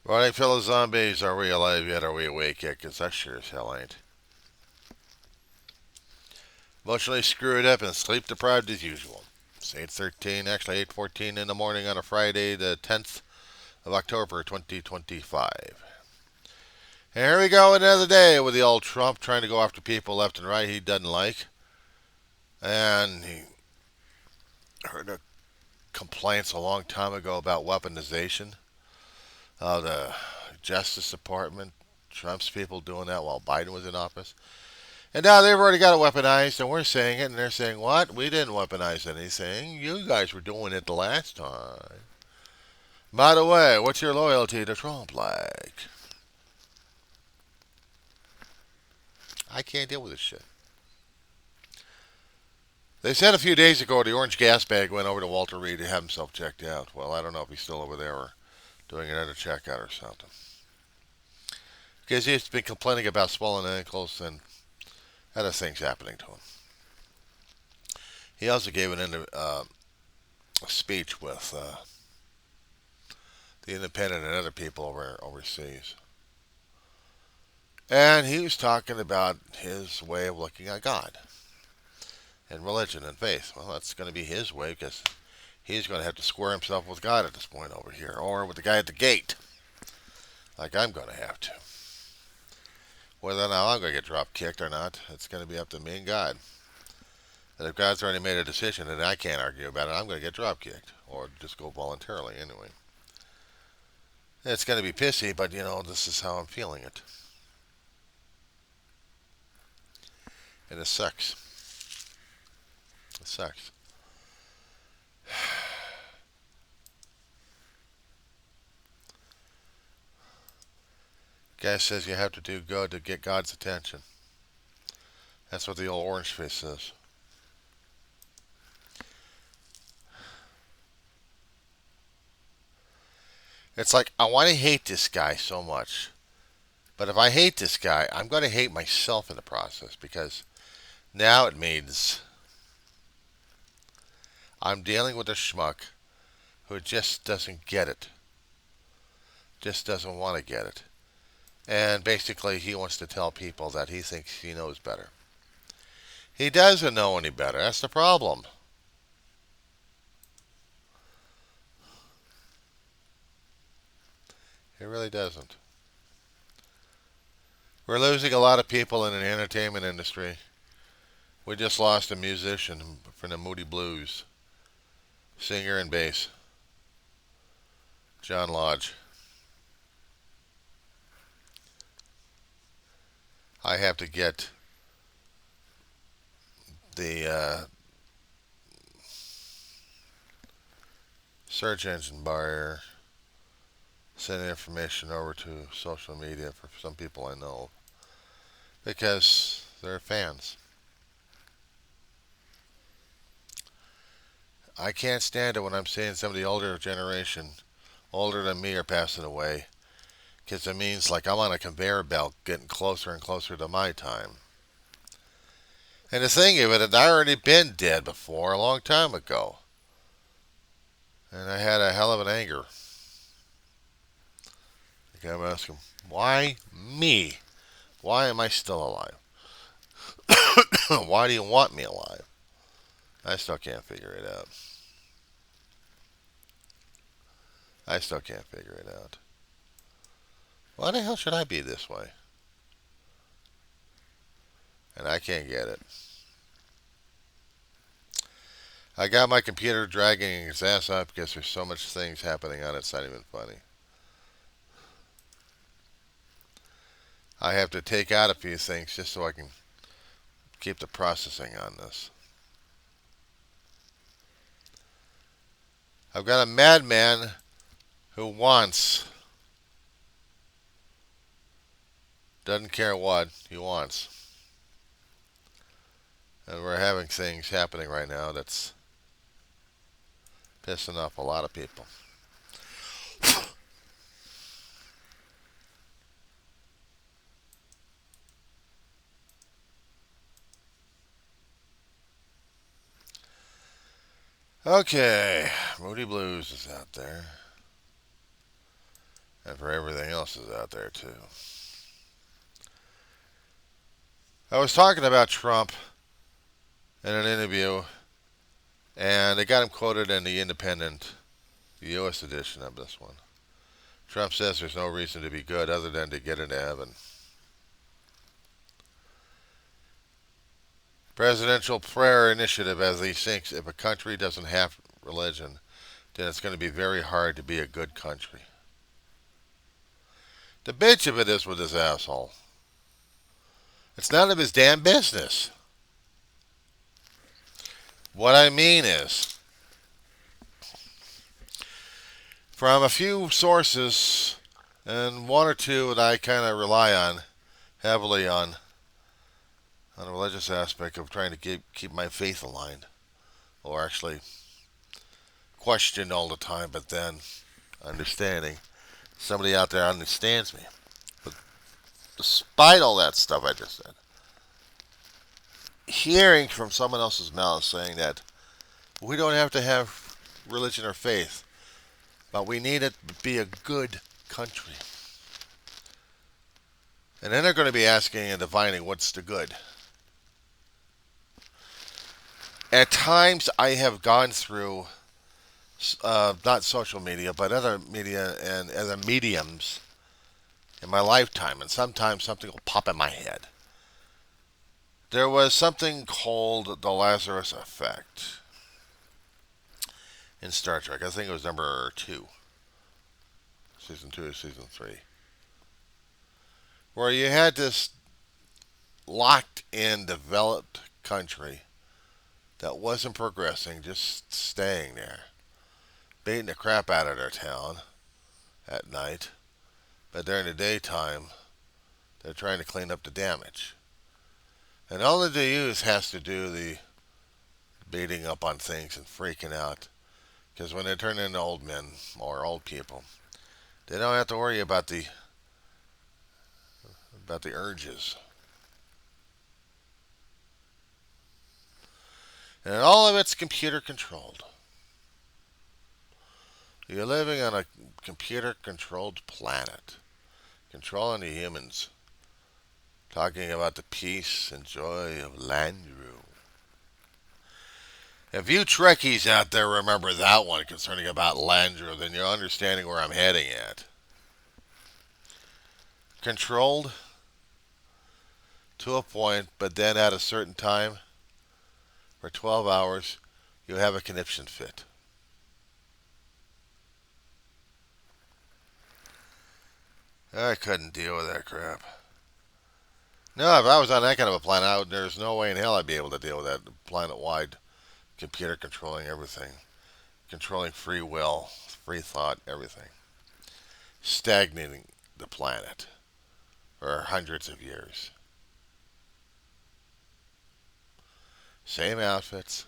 Morning, fellow zombies. Are we alive yet? Are we awake yet? Because I sure as hell ain't. Emotionally screwed up and sleep deprived as usual. It's 8:13, actually 8:14 in the morning on a Friday, the 10th of October, 2025. And here we go another day with the old Trump trying to go after people left and right he doesn't like. And he heard the complaints a long time ago about weaponization of the Justice Department. Trump's people doing that while Biden was in office. And now they've already got it weaponized, and we're saying it, and they're saying, what? We didn't weaponize anything. You guys were doing it the last time. By the way, what's your loyalty to Trump like? I can't deal with this shit. They said a few days ago the orange gas bag went over to Walter Reed to have himself checked out. Well, I don't know if he's still over there or doing another checkout or something. Because he's been complaining about swollen ankles and other things happening to him. He also gave a speech with the Independent and other people overseas. And he was talking about his way of looking at God and religion and faith. Well, that's going to be his way because he's going to have to square himself with God at this point over here, or with the guy at the gate, like I'm going to have to. Whether or not I'm going to get drop kicked or not, it's going to be up to me and God. And if God's already made a decision and I can't argue about it, I'm going to get drop kicked, or just go voluntarily anyway. It's going to be pissy, but this is how I'm feeling it. And it sucks. It sucks. Guy says you have to do good to get God's attention. That's what the old orange face says. It's like, I want to hate this guy so much. But if I hate this guy, I'm going to hate myself in the process because now it means I'm dealing with a schmuck who just doesn't get it. Just doesn't want to get it. And basically, he wants to tell people that he thinks he knows better. He doesn't know any better. That's the problem. He really doesn't. We're losing a lot of people in the entertainment industry. We just lost a musician from the Moody Blues, singer and bass, John Lodge. I have to get the search engine buyer send information over to social media for some people I know because they're fans. I can't stand it when I'm seeing some of the older generation, older than me, are passing away because it means like I'm on a conveyor belt getting closer and closer to my time. And the thing of it, I'd already been dead before a long time ago. And I had a hell of an anger. I kept asking, why me? Why am I still alive? Why do you want me alive? I still can't figure it out. I still can't figure it out. Why the hell should I be this way? And I can't get it. I got my computer dragging its ass up because there's so much things happening on it, it's not even funny. I have to take out a few things just so I can keep the processing on this. I've got a madman who wants, doesn't care what he wants. And we're having things happening right now that's pissing off a lot of people. Okay, Moody Blues is out there. and for everything else is out there too. I was talking about Trump in an interview, and they got him quoted in the Independent, the U.S. edition of this one. Trump says there's no reason to be good other than to get into heaven. Presidential prayer initiative as he thinks if a country doesn't have religion, then it's going to be very hard to be a good country. The bitch of it is with this asshole. It's none of his damn business. What I mean is, from a few sources, and one or two that I kind of rely on heavily on a religious aspect of trying to keep my faith aligned, or actually questioned all the time, but then understanding. Somebody out there understands me. But despite all that stuff I just said, hearing from someone else's mouth saying that we don't have to have religion or faith, but we need it to be a good country. And then they're going to be asking and defining what's the good. At times I have gone through not social media, but other media and other mediums in my lifetime, and sometimes something will pop in my head. There was something called the Lazarus Effect in Star Trek. I think it was number 2. Season 2 or Season 3. Where you had this locked-in, developed country that wasn't progressing, just staying there. Beating the crap out of their town at night. But during the daytime, they're trying to clean up the damage. And all that they use has to do the beating up on things and freaking out. Because when they turn into old men or old people, they don't have to worry about the urges. And all of it's computer controlled. You're living on a computer-controlled planet, controlling the humans, talking about the peace and joy of Landru. If you Trekkies out there remember that one concerning about Landru, then you're understanding where I'm heading at. Controlled to a point, but then at a certain time, for 12 hours, you have a conniption fit. I couldn't deal with that crap. No, if I was on that kind of a planet, there's no way in hell I'd be able to deal with that planet-wide computer controlling everything. Controlling free will, free thought, everything. Stagnating the planet for hundreds of years. Same outfits.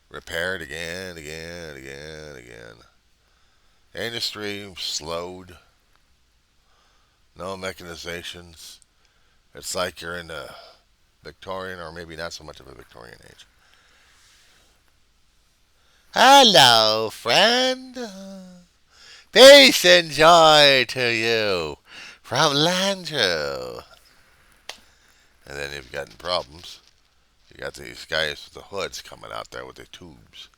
Repaired again, again, again, again. Industry slowed. No mechanizations. It's like you're in the Victorian, or maybe not so much of a Victorian age. Hello, friend. Peace and joy to you from Landru. And then you've gotten problems. You got these guys with the hoods coming out there with the tubes.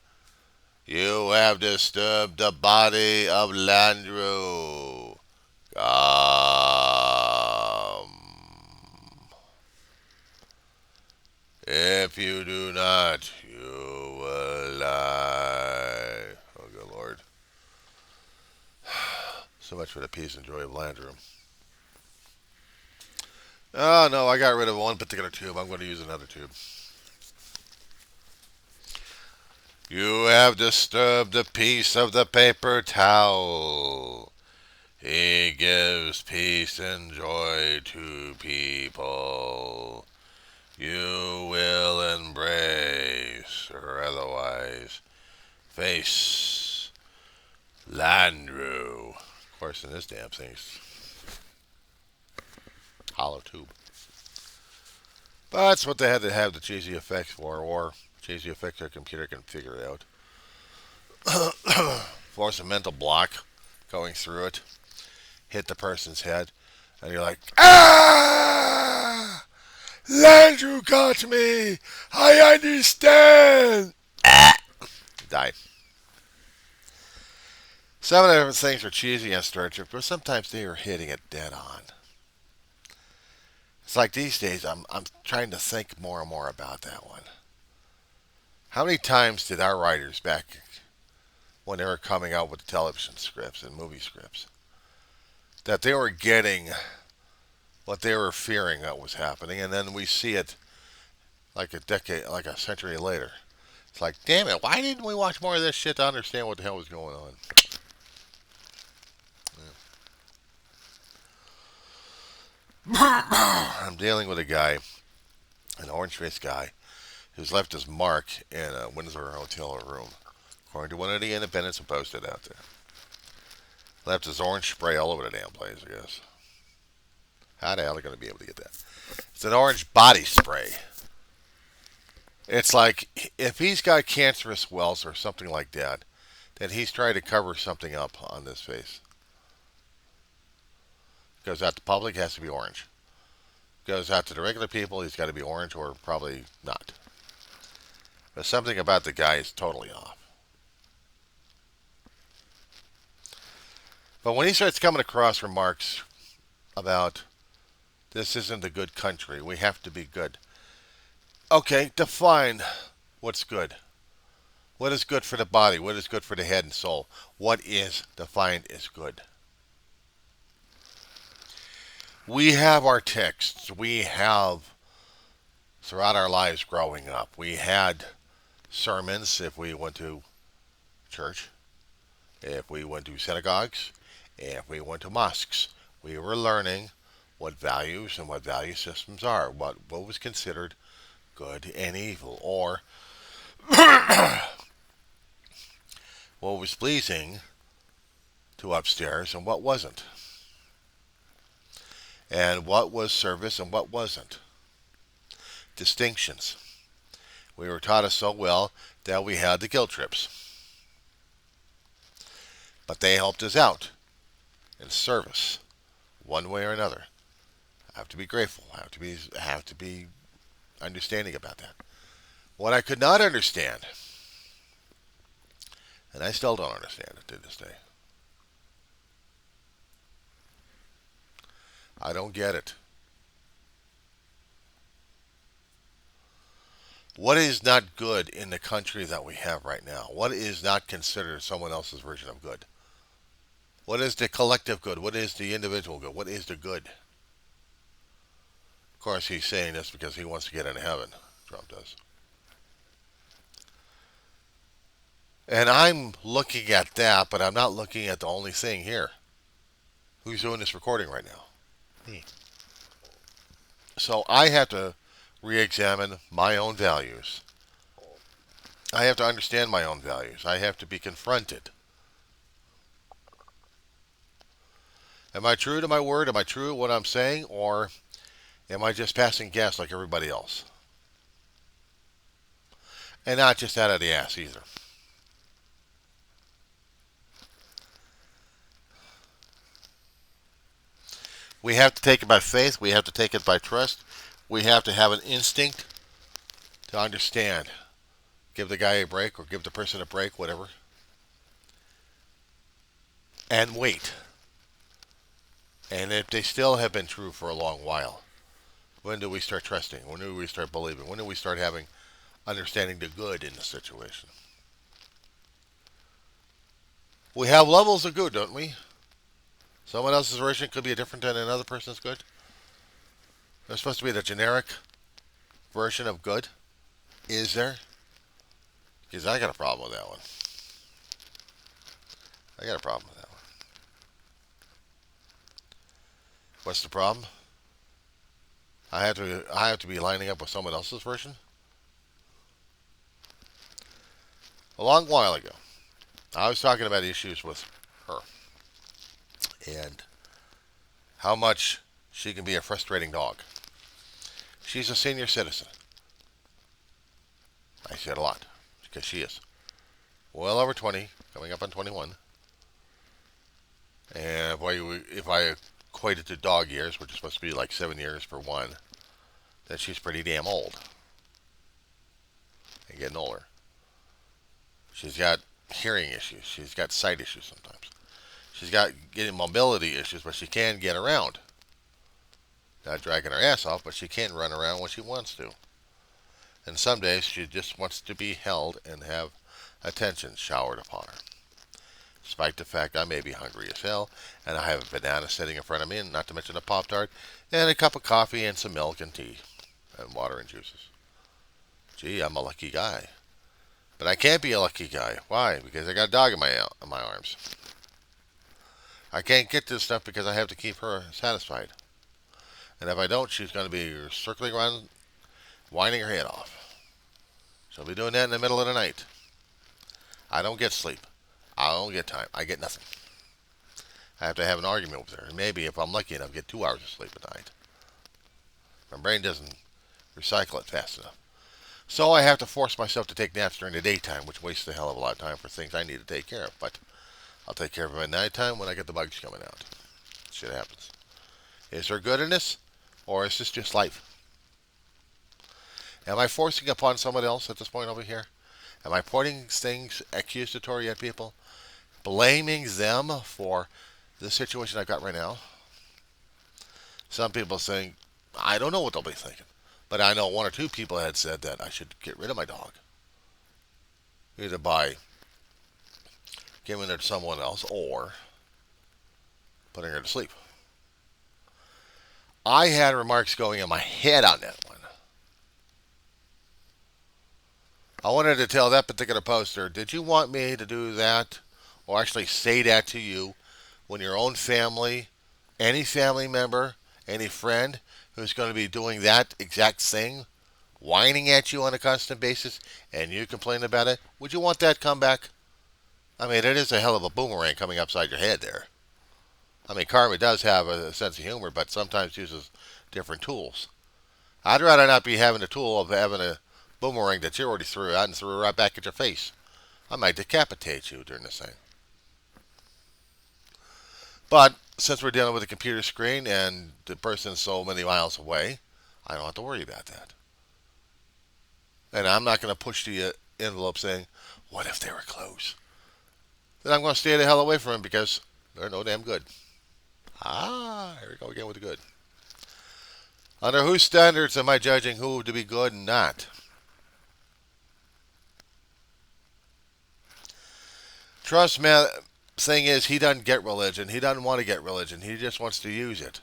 You have disturbed the body of Landru. If you do not, you will die. Oh, good Lord. So much for the peace and joy of Landru. Oh, no, I got rid of one particular tube. I'm going to use another tube. You have disturbed the peace of the paper towel. He gives peace and joy to people. You will embrace, or otherwise face Landru. Of course, in this damn thing's hollow tube. But that's what they had to have the cheesy effects for, or cheesy effects a computer can figure out. Force a mental block going through it. hit the person's head, and you're like, ah! Landrew got me! I understand! Died. Some of the different things are cheesy on Star Trek, but sometimes they are hitting it dead on. It's like these days, I'm trying to think more and more about that one. How many times did our writers back when they were coming out with television scripts and movie scripts that they were getting what they were fearing that was happening, and then we see it like a decade, like a century later. It's like, damn it, why didn't we watch more of this shit to understand what the hell was going on? Yeah. I'm dealing with a guy, an orange-faced guy, who's left his mark in a Windsor hotel room, according to one of the independents who posted out there. Left his orange spray all over the damn place, I guess. How the hell are they going to be able to get that? It's an orange body spray. It's like if he's got cancerous wells or something like that, then he's trying to cover something up on this face. Goes out to public, has to be orange. Goes out to the regular people, he's got to be orange or probably not. But something about the guy is totally off. But when he starts coming across remarks about this isn't a good country, we have to be good. Okay, define what's good. What is good for the body? What is good for the head and soul? What is defined as good? We have our texts. We have, throughout our lives growing up, we had sermons if we went to church, if we went to synagogues, if we went to mosques. We were learning what values and what value systems are, what was considered good and evil, or what was pleasing to upstairs and what wasn't, and what was service and what wasn't. Distinctions. We were taught us so well that we had the guilt trips, but they helped us out in service, one way or another. I have to be grateful. I have to be understanding about that. What I could not understand, and I still don't understand it to this day. I don't get it. What is not good in the country that we have right now? What is not considered someone else's version of good? What is the collective good? What is the individual good? What is the good? Of course, he's saying this because he wants to get into heaven. Trump does. And I'm looking at that, but I'm not looking at the only thing here. Who's doing this recording right now? Me. So I have to re-examine my own values. I have to understand my own values. I have to be confronted. Am I true to my word? Am I true to what I'm saying? Or am I just passing gas like everybody else? And not just out of the ass either. We have to take it by faith. We have to take it by trust. We have to have an instinct to understand. Give the guy a break or give the person a break, whatever. And wait. And if they still have been true for a long while, when do we start trusting? When do we start believing? When do we start having understanding the good in the situation? We have levels of good, don't we? Someone else's version could be different than another person's good. There's supposed to be the generic version of good. Is there? Because I got a problem with that one. I got a problem with that one. What's the problem? I have to be lining up with someone else's version. A long while ago, I was talking about issues with her and how much she can be a frustrating dog. She's a senior citizen. I say it a lot because she is well over 20, coming up on 21. And boy, if I equate it to dog years, which is supposed to be like 7 years for one, then she's pretty damn old and getting older. She's got hearing issues. She's got sight issues sometimes. She's got getting mobility issues, but she can get around. Not dragging her ass off, but she can run around when she wants to. And some days she just wants to be held and have attention showered upon her. Despite the fact I may be hungry as hell, and I have a banana sitting in front of me, and not to mention a Pop-Tart, and a cup of coffee, and some milk and tea, and water and juices. Gee, I'm a lucky guy. But I can't be a lucky guy. Why? Because I got a dog in my arms. I can't get this stuff because I have to keep her satisfied. And if I don't, she's going to be circling around, whining her head off. She'll be doing that in the middle of the night. I don't get sleep. I don't get time. I get nothing. I have to have an argument with her. And maybe if I'm lucky enough, get 2 hours of sleep a night. My brain doesn't recycle it fast enough. So I have to force myself to take naps during the daytime, which wastes a hell of a lot of time for things I need to take care of. But I'll take care of them at nighttime when I get the bugs coming out. Shit happens. Is there good in this? Or is this just life? Am I forcing upon someone else at this point over here? Am I pointing things accusatory at people? Blaming them for the situation I've got right now? Some people saying, I don't know what they'll be thinking. But I know 1 or 2 people had said that I should get rid of my dog. Either by giving her to someone else or putting her to sleep. I had remarks going in my head on that one. I wanted to tell that particular poster, did you want me to do that or actually say that to you when your own family, any family member, any friend who's going to be doing that exact thing, whining at you on a constant basis, and you complain about it, would you want that comeback? I mean, it is a hell of a boomerang coming upside your head there. I mean, karma does have a sense of humor, but sometimes uses different tools. I'd rather not be having the tool of having a boomerang that you already threw out and threw right back at your face. I might decapitate you during this thing. But since we're dealing with a computer screen and the person's so many miles away, I don't have to worry about that. And I'm not going to push the envelope saying, what if they were close? Then I'm going to stay the hell away from them because they're no damn good. Here we go again with the good. Under whose standards am I judging who to be good and not? Trust me, thing is, he doesn't get religion. He doesn't want to get religion. He just wants to use it.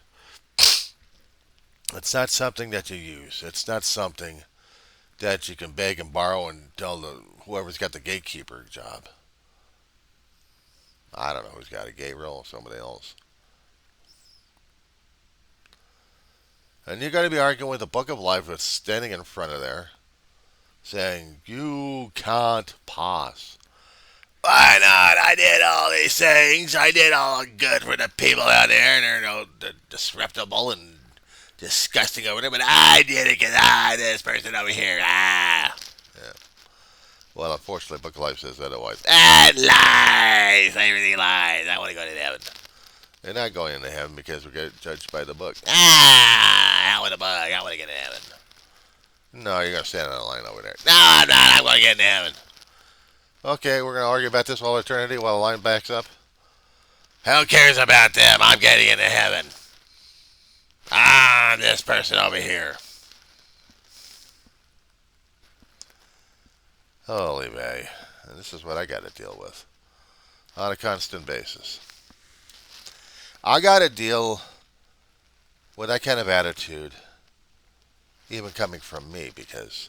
It's not something that you use. It's not something that you can beg and borrow and tell whoever's got the gatekeeper job. I don't know who's got a Gabriel or somebody else. And you're going to be arguing with the book of life that's standing in front of there, saying, you can't pass. Why not? I did all these things. I did all good for the people out there, and they're no disreputable and disgusting over there, but I did it because this person over here. Yeah. Well, unfortunately, Book of Life says otherwise. Lies! Everything lies. I want to go to heaven. They're not going into heaven because we get judged by the book. Hell with the book. I want to get to heaven. No, you're going to stand on the line over there. No, I'm not. I'm going to get into heaven. Okay, we're going to argue about this all eternity while the line backs up. Who cares about them? I'm getting into heaven. This person over here. Holy may. And this is what I got to deal with on a constant basis. I got to deal with that kind of attitude even coming from me because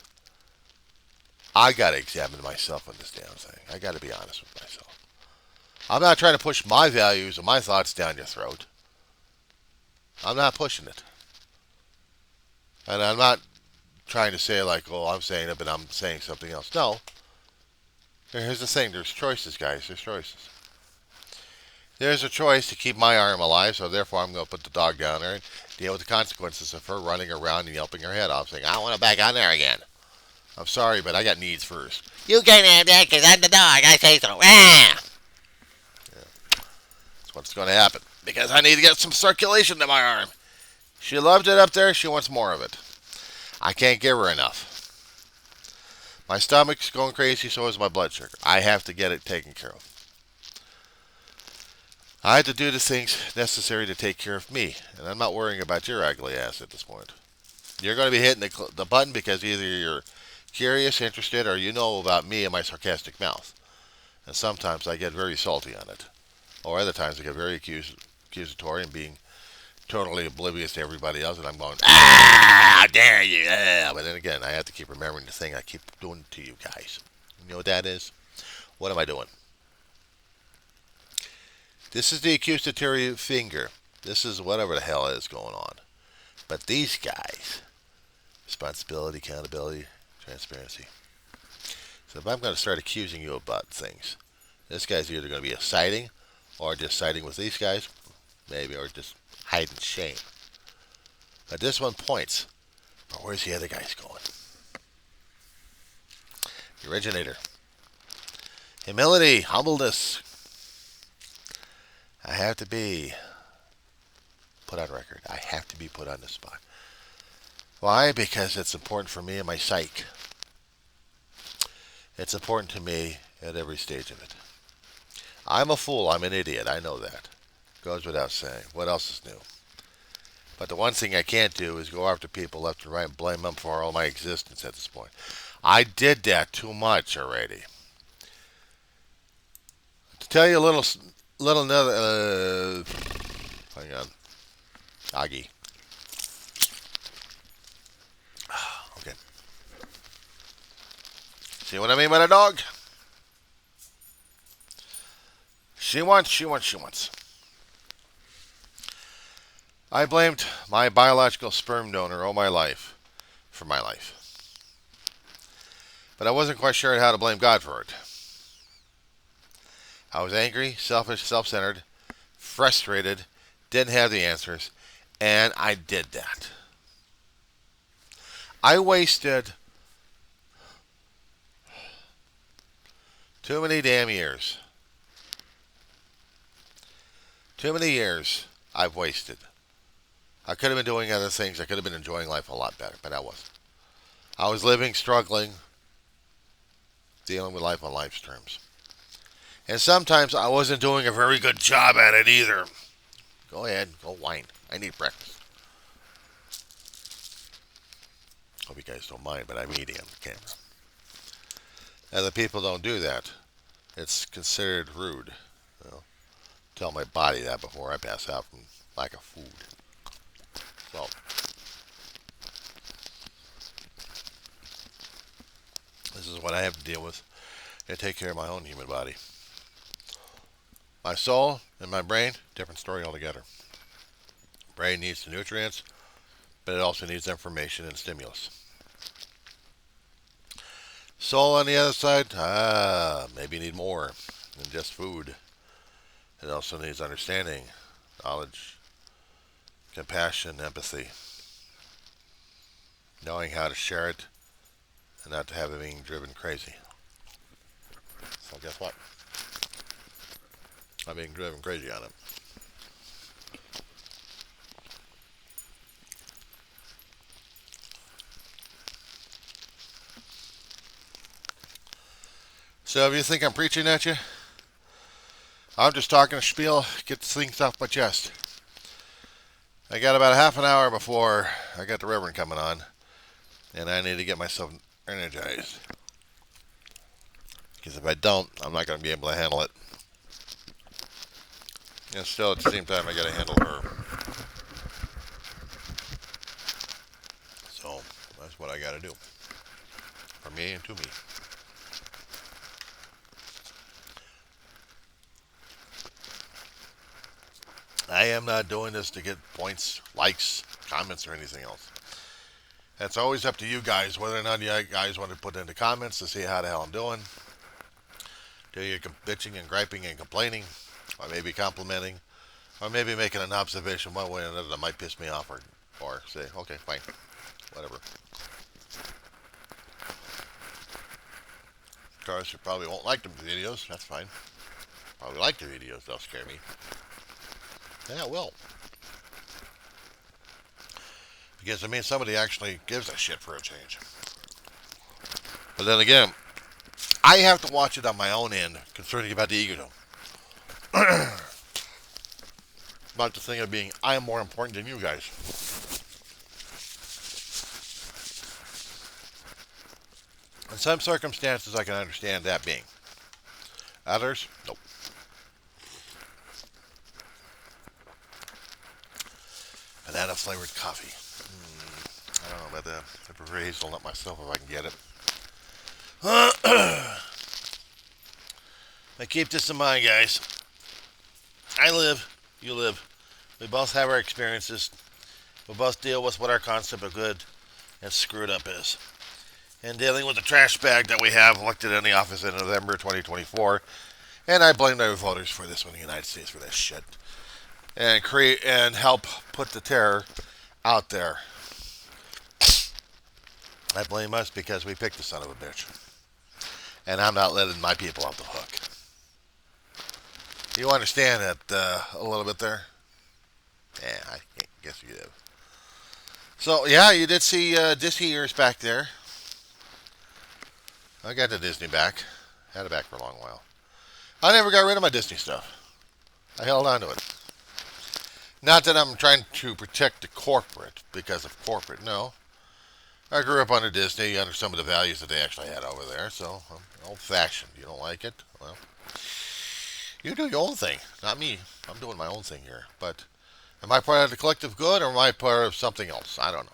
I got to examine myself on this damn thing. I got to be honest with myself. I'm not trying to push my values or my thoughts down your throat. I'm not pushing it. And I'm not trying to say like, oh, I'm saying it, but I'm saying something else. No. Here's the thing. There's choices, guys. There's choices. There's a choice to keep my arm alive, so therefore I'm going to put the dog down there and deal with the consequences of her running around and yelping her head off, saying, I want to back on there again. I'm sorry, but I got needs first. You can't have that because I'm the dog. I say so. Yeah. That's what's going to happen. because I need to get some circulation to my arm. She loved it up there. She wants more of it. I can't give her enough. My stomach's going crazy, so is my blood sugar. I have to get it taken care of. I have to do the things necessary to take care of me, and I'm not worrying about your ugly ass at this point. You're going to be hitting the button because either you're curious, interested, or you know about me and my sarcastic mouth. And sometimes I get very salty on it. Or other times I get very accusatory and being totally oblivious to everybody else, and I'm going, how dare you? Ah. But then again, I have to keep remembering the thing I keep doing to you guys. You know what that is? What am I doing? This is the accusatory finger. This is whatever the hell is going on. But these guys, responsibility, accountability, transparency. So if I'm going to start accusing you about things, this guy's either going to be a siding, or just siding with these guys, maybe, or just hiding shame. But this one points. But where's the other guys going? The originator. Humility, humbleness. I have to be put on record. I have to be put on the spot. Why? Because it's important for me and my psyche. It's important to me at every stage of it. I'm a fool. I'm an idiot. I know that. Goes without saying. What else is new? But the one thing I can't do is go after people left and right and blame them for all my existence at this point. I did that too much already. To tell you a little another. Hang on, Augie. Okay. See what I mean by the dog? She wants. I blamed my biological sperm donor all my life for my life. But I wasn't quite sure how to blame God for it. I was angry, selfish, self-centered, frustrated, didn't have the answers, and I did that. I wasted too many damn years. Too many years I've wasted. I could have been doing other things. I could have been enjoying life a lot better, but I wasn't. I was living, struggling, dealing with life on life's terms. And sometimes I wasn't doing a very good job at it either. Go ahead, go whine. I need breakfast. Hope you guys don't mind, but I'm eating on the camera. Other people don't do that. It's considered rude. Well, tell my body that before I pass out from lack of food. So, this is what I have to deal with and take care of my own human body. My soul and my brain, different story altogether. Brain needs the nutrients, but it also needs information and stimulus. Soul on the other side, maybe need more than just food. It also needs understanding, knowledge, compassion, empathy. Knowing how to share it and not to have it being driven crazy. So guess what? I'm being driven crazy on it. So if you think I'm preaching at you, I'm just talking a spiel, get things off my chest. I got about half an hour before I got the Reverend coming on, and I need to get myself energized. Because if I don't, I'm not going to be able to handle it. And still, at the same time, I got to handle her. So, that's what I got to do. For me and to me. I am not doing this to get points, likes, comments, or anything else. That's always up to you guys, whether or not you guys want to put in the comments to see how the hell I'm doing. Do you bitching and griping and complaining, or maybe complimenting, or maybe making an observation one way or another that might piss me off, or say, okay, fine, whatever. Of course, you probably won't like the videos, that's fine. Probably like the videos, they'll scare me. Yeah, it will. Because it means somebody actually gives a shit for a change. But then again, I have to watch it on my own end concerning about the ego. About the thing of being, I am more important than you guys. In some circumstances, I can understand that being. Others, nope. Banana flavored coffee. I don't know about that. I prefer hazelnut myself if I can get it. Now keep this in mind, guys. I live, you live. We both have our experiences. We both deal with what our concept of good and screwed up is. And dealing with the trash bag that we have elected in the office in November 2024. And I blame the voters for this one in the United States for this shit. And create and help put the terror out there. I blame us because we picked the son of a bitch. And I'm not letting my people off the hook. You understand that a little bit there? Yeah, I guess you did. So, yeah, you did see Disney years back there. I got the Disney back. Had it back for a long while. I never got rid of my Disney stuff. I held on to it. Not that I'm trying to protect the corporate because of corporate, no. I grew up under Disney, under some of the values that they actually had over there, so I'm old-fashioned. You don't like it? Well, you do your own thing, not me. I'm doing my own thing here. But am I part of the collective good or am I part of something else? I don't know.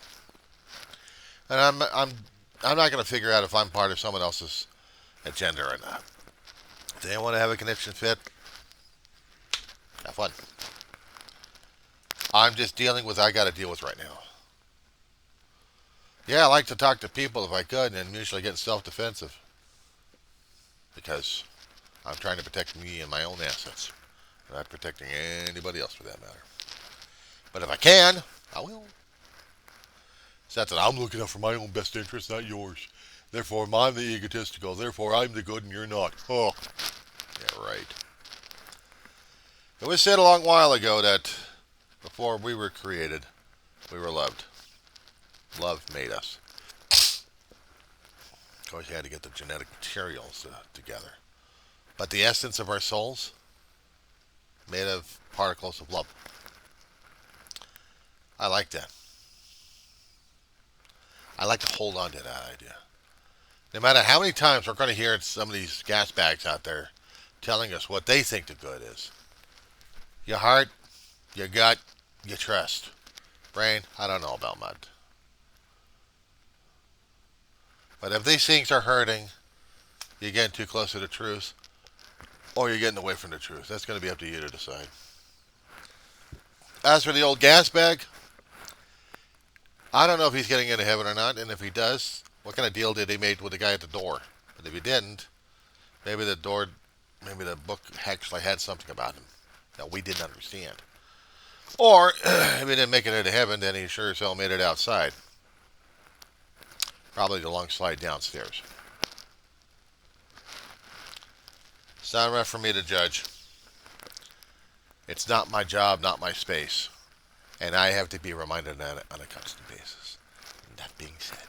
And I'm not going to figure out if I'm part of someone else's agenda or not. If they want to have a connection fit, have fun. I'm just dealing with what I got to deal with right now. Yeah, I like to talk to people if I could, and usually get self-defensive because I'm trying to protect me and my own assets. I'm not protecting anybody else for that matter. But if I can, I will. It's not that I'm looking out for my own best interest, not yours. Therefore, I'm the egotistical. Therefore, I'm the good and you're not. Oh, yeah, right. It was said a long while ago that before we were created, we were loved. Love made us. Of course, you had to get the genetic materials together. But the essence of our souls, made of particles of love. I like that. I like to hold on to that idea. No matter how many times we're going to hear some of these gas bags out there telling us what they think the good is. Your heart, your gut, your trust. Brain, I don't know about mud. But if these things are hurting, you're getting too close to the truth, or you're getting away from the truth. That's going to be up to you to decide. As for the old gas bag, I don't know if he's getting into heaven or not, and if he does, what kind of deal did he make with the guy at the door? And if he didn't, maybe the book actually had something about him that we didn't understand. Or if he didn't make it into heaven, then he sure as hell made it outside. Probably the long slide downstairs. It's not enough for me to judge. It's not my job, not my space. And I have to be reminded of that on a constant basis. And that being said,